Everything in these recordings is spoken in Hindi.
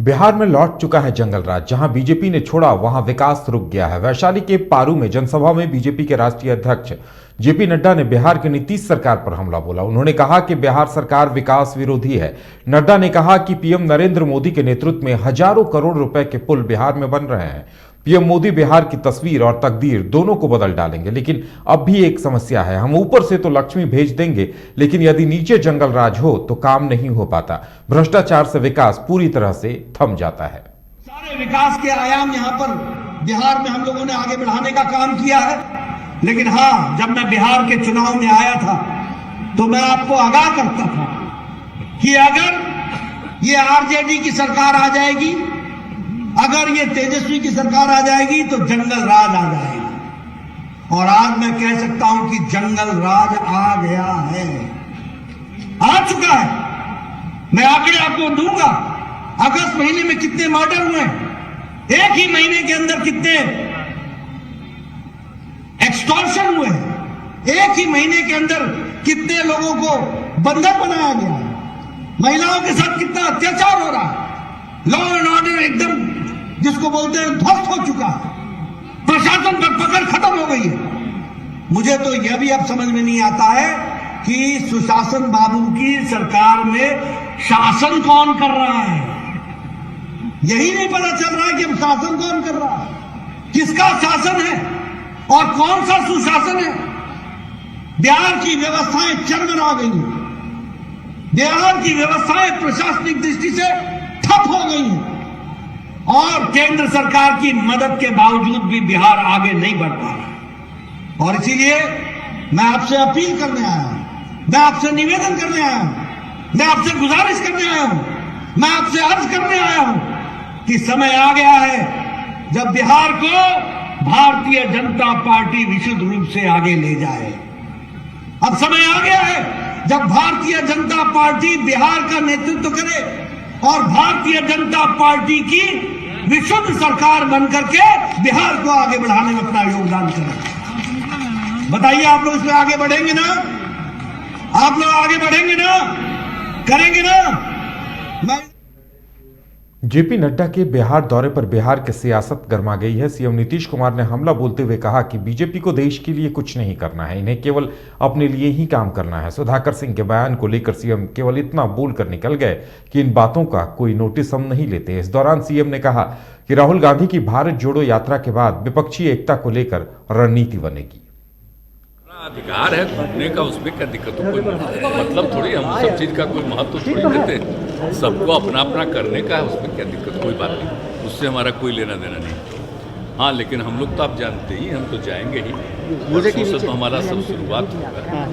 बिहार में लौट चुका है जंगल राज। जहां बीजेपी ने छोड़ा वहां विकास रुक गया है। वैशाली के पारू में जनसभा में बीजेपी के राष्ट्रीय अध्यक्ष जेपी नड्डा ने बिहार की नीतीश सरकार पर हमला बोला। उन्होंने कहा कि बिहार सरकार विकास विरोधी है। नड्डा ने कहा कि पीएम नरेंद्र मोदी के नेतृत्व में हजारों करोड़ रुपए के पुल बिहार में बन रहे हैं। पीएम मोदी बिहार की तस्वीर और तकदीर दोनों को बदल डालेंगे, लेकिन अब भी एक समस्या है। हम ऊपर से तो लक्ष्मी भेज देंगे, लेकिन यदि नीचे जंगल राज हो तो काम नहीं हो पाता। भ्रष्टाचार से विकास पूरी तरह से थम जाता है। सारे विकास के आयाम यहाँ पर बिहार में हम लोगों ने आगे बढ़ाने का काम किया है। लेकिन हाँ, जब मैं बिहार के चुनाव में आया था तो मैं आपको आगाह करता था कि अगर ये आरजेडी की सरकार आ जाएगी, अगर ये तेजस्वी की सरकार आ जाएगी तो जंगल राज आ जाएगा। और आज मैं कह सकता हूं कि जंगल राज आ गया है, आ चुका है। मैं आंकड़े आपको दूंगा। अगस्त महीने में कितने मर्डर हुए, एक ही महीने के अंदर कितने एक्सटॉर्शन हुए, एक ही महीने के अंदर कितने लोगों को बंधक बनाया गया, महिलाओं के साथ कितना अत्याचार हो रहा है, लॉ एंड ऑर्डर एकदम जिसको बोलते हैं ध्वस्त हो चुका है, प्रशासन पर पकड़ खत्म हो गई है। मुझे तो यह भी अब समझ में नहीं आता है कि सुशासन बाबू की सरकार में शासन कौन कर रहा है। यही नहीं पता चल रहा है कि अब शासन कौन कर रहा है, किसका शासन है और कौन सा सुशासन है। बिहार की व्यवस्थाएं चरमरा गई हैं, बिहार की व्यवस्थाएं प्रशासनिक दृष्टि से ठप हो गई हैं और केंद्र सरकार की मदद के बावजूद भी बिहार आगे नहीं बढ़ पा रहा। और इसीलिए मैं आपसे अपील करने आया हूं, मैं आपसे निवेदन करने आया हूं, मैं आपसे गुजारिश करने आया हूं, मैं आपसे अर्ज करने आया हूं कि समय आ गया है जब बिहार को भारतीय जनता पार्टी विशुद्ध रूप से आगे ले जाए। अब समय आ गया है जब भारतीय जनता पार्टी बिहार का नेतृत्व करे और भारतीय जनता पार्टी की विशुद्ध सरकार बनकर के बिहार को आगे बढ़ाने में अपना योगदान करें। बताइए, आप लोग इसमें आगे बढ़ेंगे ना? आप लोग आगे बढ़ेंगे ना? करेंगे ना? मैं जेपी नड्डा के बिहार दौरे पर बिहार की सियासत गर्मा गई है। सीएम नीतीश कुमार ने हमला बोलते हुए कहा कि बीजेपी को देश के लिए कुछ नहीं करना है, इन्हें केवल अपने लिए ही काम करना है। सुधाकर सिंह के बयान को लेकर सीएम केवल इतना बोलकर निकल गए कि इन बातों का कोई नोटिस हम नहीं लेते। इस दौरान सीएम ने कहा कि राहुल गांधी की भारत जोड़ो यात्रा के बाद विपक्षी एकता को लेकर रणनीति बनेगी। अधिकार है घूमने का, उसमें क्या दिक्कत हो, कोई मतलब थोड़ी, हम सब चीज़ का कोई महत्व थोड़ी देते हैं। सबको अपना अपना करने का है, उसमें क्या दिक्कत, कोई बात नहीं, उससे हमारा कोई लेना देना नहीं। हाँ, लेकिन हम लोग तो आप जानते ही, हम तो जाएंगे ही। परसों से तो हमारा सब शुरुआत होगा,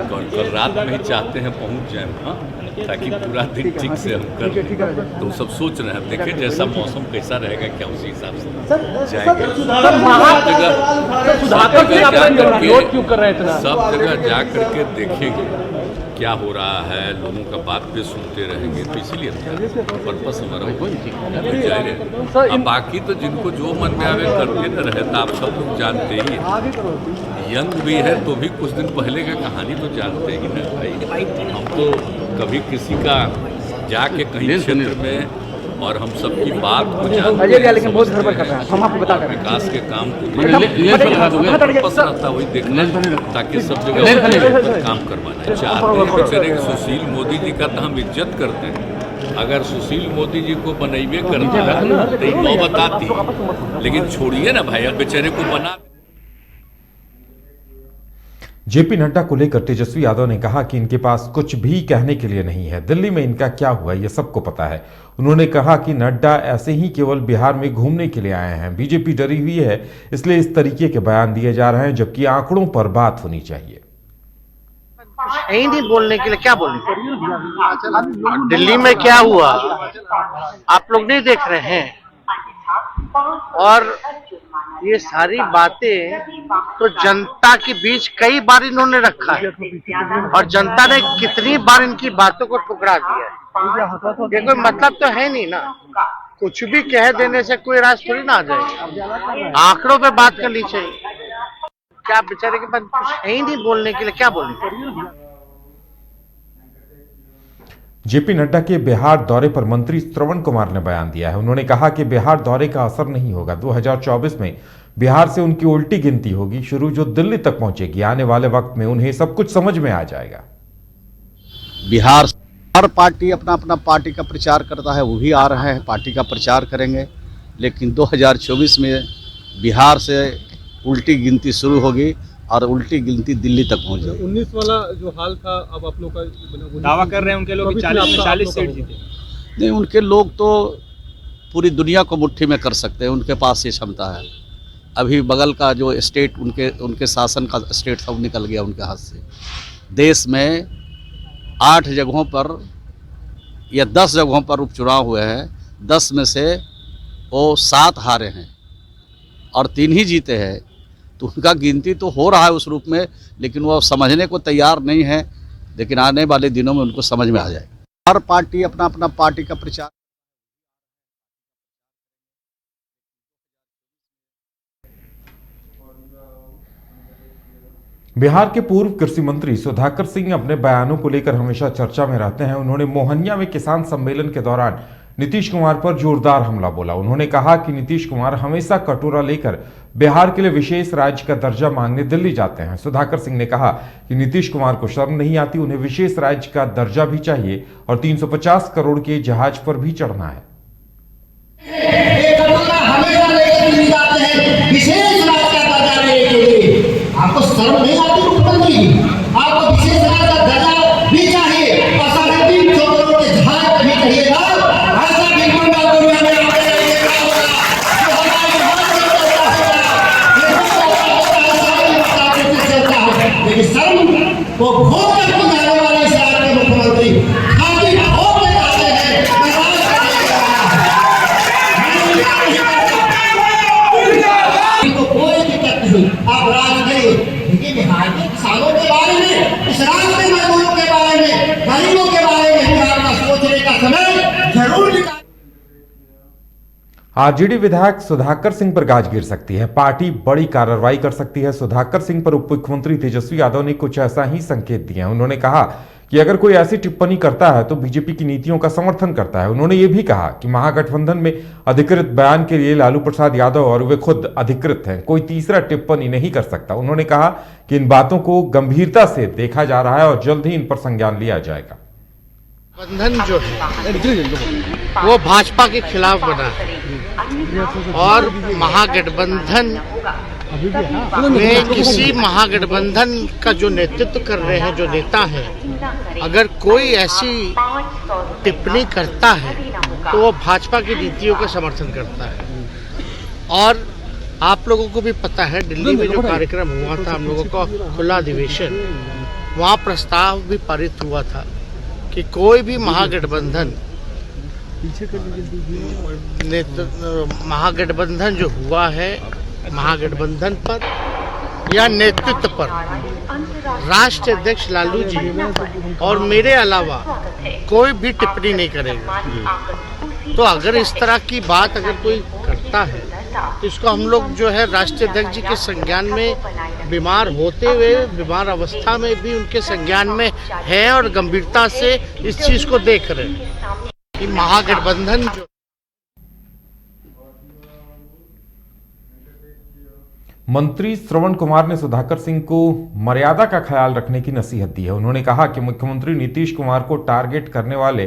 कल रात में ही चाहते हैं पहुँच जाए, हाँ, ताकि पूरा दिन ठीक से हम कर लें। तो सब सोच रहे हैं, देखें जैसा मौसम कैसा रहेगा, क्या उसी हिसाब से जाएंगे। सब जगह जा करके देखेंगे क्या हो रहा है, लोगों का बात पे सुनते रहेंगे, तो इसीलिए पर्पस हमारा हो। अब बाकी तो जिनको जो मन में आवे करते न रहे, तो आप सब लोग जानते ही हैं। यंग भी है तो भी कुछ दिन पहले का कहानी तो जानते ही ना भाई। हम तो कभी किसी का जाके कहीं क्षेत्र में और हम सबकी बात को जानते हैं, लेकिन बहुत गड़बड़ कर रहा है। हम आपको बता रहे हैं विकास के काम को पर्पस रहता वही देखना, ताकि सब जगह काम करवाना चाहते हैं। बेचारे सुशील मोदी जी का तो हम इज्जत करते हैं, अगर सुशील मोदी जी को बनैबे करता है तो वो बताती, लेकिन छोड़िए ना भाई, अब बेचारे को बना। जेपी नड्डा को लेकर तेजस्वी यादव ने कहा कि इनके पास कुछ भी कहने के लिए नहीं है, दिल्ली में इनका क्या हुआ यह सबको पता है। उन्होंने कहा कि नड्डा ऐसे ही केवल बिहार में घूमने के लिए आए हैं, बीजेपी डरी हुई है, इसलिए इस तरीके के बयान दिए जा रहे हैं, जबकि आंकड़ों पर बात होनी चाहिए। नहीं बोलने के लिए क्या बोलने, दिल्ली में क्या हुआ आप लोग नहीं देख रहे हैं, और ये सारी बातें तो जनता के बीच कई बार इन्होंने रखा है और जनता ने कितनी बार इनकी बातों को ठुकरा दिया है। ये कोई मतलब तो है नहीं ना, कुछ भी कह देने से कोई राज थोड़ी ना आ जाए। आंकड़ों पे बात करनी चाहिए। क्या बेचारे के पास कुछ है ही नहीं बोलने के लिए, क्या बोलने। जेपी नड्डा के बिहार दौरे पर मंत्री श्रवण कुमार ने बयान दिया है। उन्होंने कहा कि बिहार दौरे का असर नहीं होगा। 2024 में बिहार से उनकी उल्टी गिनती होगी शुरू, जो दिल्ली तक पहुंचेगी। आने वाले वक्त में उन्हें सब कुछ समझ में आ जाएगा। बिहार हर पार्टी अपना अपना पार्टी का प्रचार करता है, वो भी आ रहे हैं, पार्टी का प्रचार करेंगे। लेकिन 2024 में बिहार से उल्टी गिनती शुरू होगी और उल्टी गिनती दिल्ली तक पहुंच जाएगी। 19 वाला जो हाल था, अब आप लोग का दावा कर रहे हैं उनके लोग 40 सीट जीते। नहीं, उनके लोग तो पूरी दुनिया को मुट्ठी में कर सकते हैं, उनके पास ये क्षमता है। अभी बगल का जो स्टेट उनके शासन का स्टेट था, वो निकल गया उनके हाथ से। देश में 8 जगहों पर या 10 जगहों पर उपचुनाव हुए हैं, 10 में से वो 7 हारे हैं और 3 ही जीते हैं। तो उनका गिनती तो हो रहा है उस रूप में, लेकिन वो समझने को तैयार नहीं है। लेकिन आने वाले दिनों में उनको समझ में आ जाएगा। हर पार्टी अपना अपना पार्टी का प्रचार। बिहार के पूर्व कृषि मंत्री सुधाकर सिंह अपने बयानों को लेकर हमेशा चर्चा में रहते हैं। उन्होंने मोहनिया में किसान सम्मेलन के दौरान नीतीश कुमार पर जोरदार हमला बोला। उन्होंने कहा कि नीतीश कुमार हमेशा कटोरा लेकर बिहार के लिए विशेष राज्य का दर्जा मांगने दिल्ली जाते हैं। सुधाकर सिंह ने कहा कि नीतीश कुमार को शर्म नहीं आती, उन्हें विशेष राज्य का दर्जा भी चाहिए और 350 करोड़ के जहाज पर भी चढ़ना है। आपको शर्म नहीं आती मुख्यमंत्री? आपको विशेष राज्य का दर्जा भी चाहिए और 350 करोड़ के जहाज भी चाहिएगा। ऐसा बिल्कुल दुनिया में लेकिन शर्म को भोग करके जाने वाले इस राज्य के मुख्यमंत्री खाली भोग में जाते हैं। कोई दिक्कत नहीं, आप राज करिए, लेकिन बिहार के किसानों के बारे में, इस राज्य के मजदूरों के बारे में, गरीबों के बारे में बिहार का सोचने का समय जरूर निकाल। आरजेडी विधायक सुधाकर सिंह पर गाज गिर सकती है, पार्टी बड़ी कार्रवाई कर सकती है। सुधाकर सिंह पर उप मुख्यमंत्री तेजस्वी यादव ने कुछ ऐसा ही संकेत दिए हैं। उन्होंने कहा कि अगर कोई ऐसी टिप्पणी करता है तो बीजेपी की नीतियों का समर्थन करता है। उन्होंने ये भी कहा कि महागठबंधन में अधिकृत बयान के लिए लालू प्रसाद यादव और वे खुद अधिकृत हैं, कोई तीसरा टिप्पणी नहीं कर सकता। उन्होंने कहा कि इन बातों को गंभीरता से देखा जा रहा है और जल्द ही इन पर संज्ञान लिया जाएगा। गठबंधन जो है वो भाजपा के खिलाफ बना है और महागठबंधन में किसी महागठबंधन का जो नेतृत्व कर रहे हैं, जो नेता हैं, अगर कोई ऐसी टिप्पणी करता है तो वो भाजपा की नीतियों का समर्थन करता है। और आप लोगों को भी पता है, दिल्ली में जो कार्यक्रम हुआ था हम लोगों का खुला अधिवेशन, वहाँ प्रस्ताव भी पारित हुआ था कि कोई भी महागठबंधन जो हुआ है, महागठबंधन पर या नेतृत्व पर राष्ट्रीय अध्यक्ष लालू जी और मेरे अलावा कोई भी टिप्पणी नहीं करेगा। तो अगर इस तरह की बात अगर कोई करता है तो इसको हम लोग जो है राष्ट्रीय अध्यक्ष जी के संज्ञान में, बीमार होते हुए बीमार अवस्था में भी उनके संज्ञान में है और गंभीरता से इस चीज को देख रहे हैं कि महागठबंधन जो मंत्री श्रवण कुमार ने सुधाकर सिंह को मर्यादा का ख्याल रखने की नसीहत दी है। उन्होंने कहा कि मुख्यमंत्री नीतीश कुमार को टारगेट करने वाले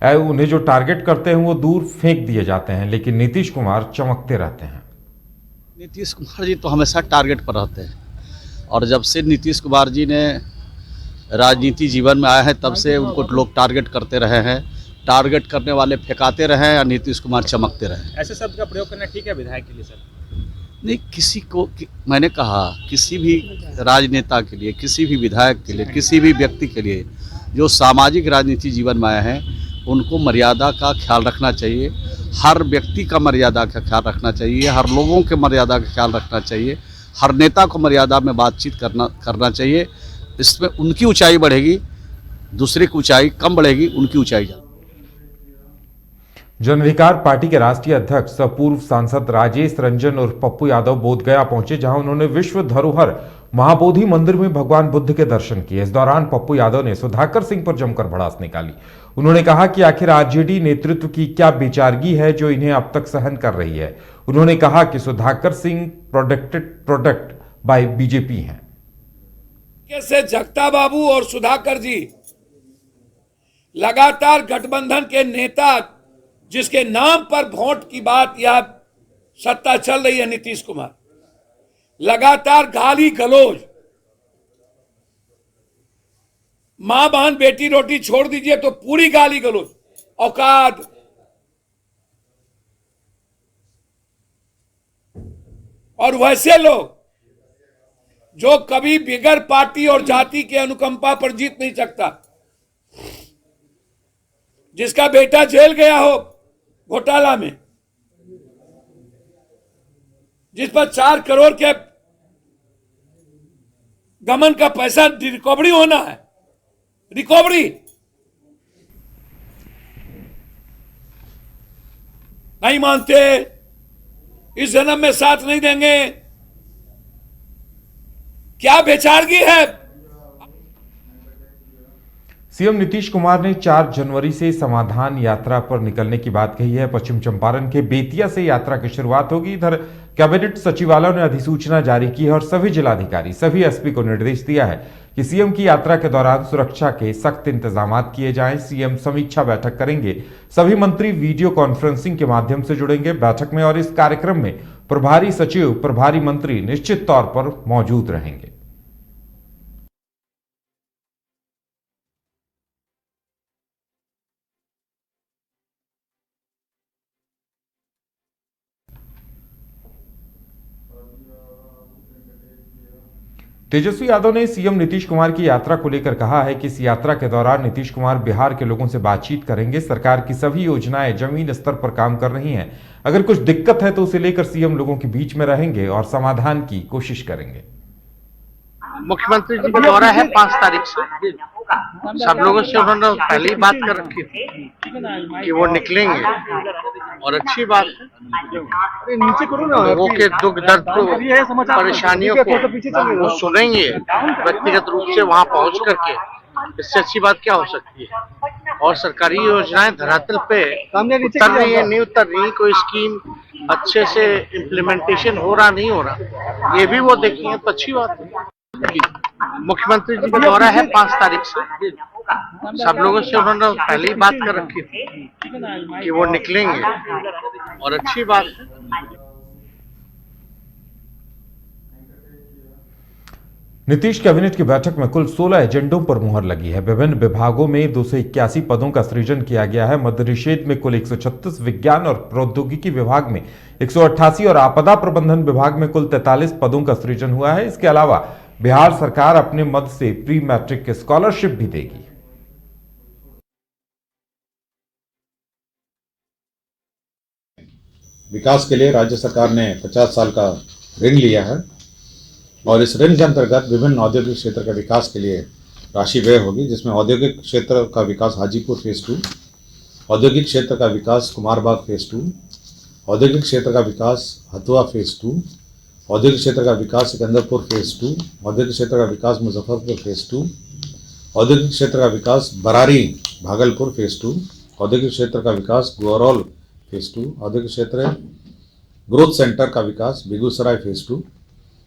उन्हें जो टारगेट करते हैं वो दूर फेंक दिए जाते हैं, लेकिन नीतीश कुमार चमकते रहते हैं। नीतीश कुमार जी तो हमेशा टारगेट पर रहते हैं और जब से नीतीश कुमार जी ने राजनीति जीवन में आए हैं तब से उनको लोग टारगेट करते रहे हैं। टारगेट करने वाले फेंकाते रहे और नीतीश कुमार चमकते रहे। ऐसे शब्द का प्रयोग करना ठीक है विधायक के लिए सर? नहीं, किसी को मैंने कहा किसी भी राजनेता के लिए, किसी भी विधायक के लिए, किसी भी व्यक्ति के लिए जो सामाजिक राजनीति जीवन में आए हैं उनको मर्यादा का ख्याल रखना चाहिए। हर व्यक्ति का मर्यादा का ख्याल रखना चाहिए, हर लोगों के मर्यादा का ख्याल रखना चाहिए, हर नेता को मर्यादा में बातचीत करना चाहिए। इसमें उनकी ऊंचाई बढ़ेगी, दूसरे की ऊंचाई कम बढ़ेगी, उनकी ऊंचाई ज़्यादा। जन अधिकार पार्टी के राष्ट्रीय अध्यक्ष पूर्व सांसद राजेश रंजन और पप्पू यादव बोधगया पहुंचे, जहां उन्होंने विश्व धरोहर महाबोधि मंदिर में भगवान बुद्ध के दर्शन किए। इस दौरान पप्पू यादव ने सुधाकर सिंह पर जमकर भड़ास निकाली। उन्होंने कहा कि आखिर आरजेडी नेतृत्व की क्या बेचारगी है जो इन्हें अब तक सहन कर रही है। उन्होंने कहा कि Sudhakar Singh product by BJP हैं। कैसे जगता बाबू और सुधाकर जी लगातार गठबंधन के नेता जिसके नाम पर वोट की बात या सत्ता चल रही है, नीतीश कुमार लगातार गाली गलौज, मां बहन बेटी रोटी छोड़ दीजिए तो पूरी गाली गलौज, औकात और वैसे लोग जो कभी बिगर पार्टी और जाति के अनुकंपा पर जीत नहीं सकता, जिसका बेटा जेल गया हो घोटाला में, जिस पर 4 करोड़ के गमन का पैसा रिकवरी होना है, रिकवरी नहीं मानते, इस जन्म में साथ नहीं देंगे। क्या बेचारगी है। सीएम नीतीश कुमार ने 4 जनवरी से समाधान यात्रा पर निकलने की बात कही है। पश्चिम चंपारण के बेतिया से यात्रा की शुरुआत होगी। इधर कैबिनेट सचिवालय ने अधिसूचना जारी की है और सभी जिलाधिकारी, सभी एसपी को निर्देश दिया है कि सीएम की यात्रा के दौरान सुरक्षा के सख्त इंतजाम किए जाएं। सीएम समीक्षा बैठक करेंगे। सभी मंत्री वीडियो कॉन्फ्रेंसिंग के माध्यम से जुड़ेंगे बैठक में और इस कार्यक्रम में प्रभारी सचिव, प्रभारी मंत्री निश्चित तौर पर मौजूद रहेंगे। तेजस्वी यादव ने सीएम नीतीश कुमार की यात्रा को लेकर कहा है कि इस यात्रा के दौरान नीतीश कुमार बिहार के लोगों से बातचीत करेंगे। सरकार की सभी योजनाएं जमीन स्तर पर काम कर रही हैं। अगर कुछ दिक्कत है तो उसे लेकर सीएम लोगों के बीच में रहेंगे और समाधान की कोशिश करेंगे। मुख्यमंत्री जी का दौरा है 5 तारीख से। सब लोगों से उन्होंने पहले ही बात कर रखी थी कि वो निकलेंगे और अच्छी बात है। नीचे करो ना, लोगों के दुख दर्द को, परेशानियों को वो सुनेंगे व्यक्तिगत रूप से वहां पहुंच करके। इससे अच्छी बात क्या हो सकती है। और सरकारी योजनाएं धरातल पे उतर रही है, नहीं उतर रही, कोई स्कीम अच्छे से इम्प्लीमेंटेशन हो रहा नहीं हो रहा, ये भी वो देखेंगे तो अच्छी बात है। मुख्यमंत्री जी का दौरा है 5 तारीख से। सब लोगों से उन्होंने पहले ही बात कर रखी थी कि वो निकलेंगे और अच्छी बात है। नीतीश कैबिनेट की बैठक में कुल 16 एजेंडों पर मुहर लगी है। विभिन्न विभागों में 281 पदों का सृजन किया गया है। मद्य निषेध में कुल 136, विज्ञान और प्रौद्योगिकी विभाग में 188 और आपदा प्रबंधन विभाग में कुल 43 पदों का सृजन हुआ है। इसके अलावा बिहार सरकार अपने मद से प्री मैट्रिक की स्कॉलरशिप भी देगी। विकास के लिए राज्य सरकार ने 50 साल का ऋण लिया है और इस ऋण के अंतर्गत विभिन्न औद्योगिक क्षेत्र के विकास के लिए राशि व्यय होगी, जिसमें औद्योगिक क्षेत्र का विकास हाजीपुर फेज 2, औद्योगिक क्षेत्र का विकास कुमारबाग फेज 2, औद्योगिक क्षेत्र का विकास हथुआ फेज 2, औद्योगिक क्षेत्र का विकास सिकंदरपुर फेज 2, औद्योगिक क्षेत्र का विकास मुजफ्फरपुर फेज 2, औद्योगिक क्षेत्र का विकास बरारी भागलपुर फेज 2, औद्योगिक क्षेत्र का विकास गोरौल फेज 2, औद्योगिक क्षेत्र ग्रोथ सेंटर का विकास बेगूसराय फेज 2,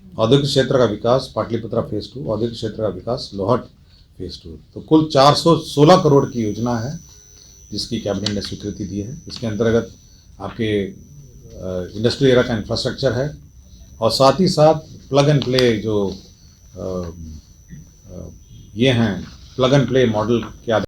औद्योगिक क्षेत्र का विकास पाटलिपुत्रा फेज 2, औद्योगिक क्षेत्र का विकास लोहट फेज 2। तो कुल 416 करोड़ की योजना है जिसकी कैबिनेट ने स्वीकृति दी है। इसके अंतर्गत आपके इंडस्ट्री एरिया का इंफ्रास्ट्रक्चर है और साथ ही साथ प्लग एंड प्ले जो ये हैं प्लग एंड प्ले मॉडल के